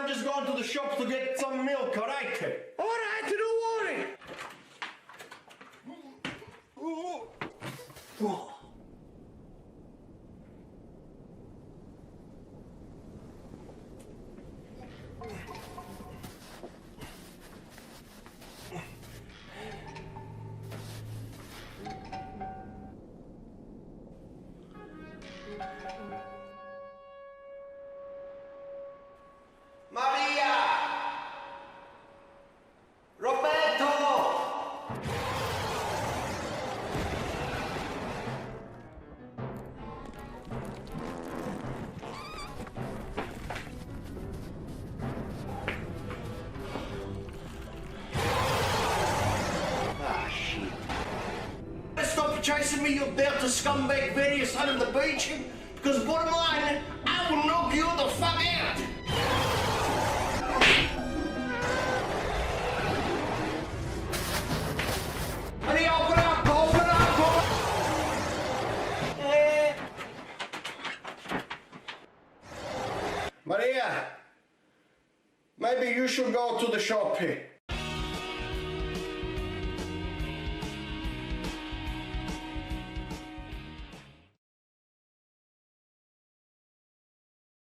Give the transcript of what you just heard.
I'm just going to the shop to get some milk, alright? Alright, don't worry. Maria! Roberto! Ah, shit. Stop chasing me, you dirty scumbag, various son of the beach, because bottom line, I will knock you the fuck out! Honey, open up, open up, open up! Maria, maybe you should go to the shop here.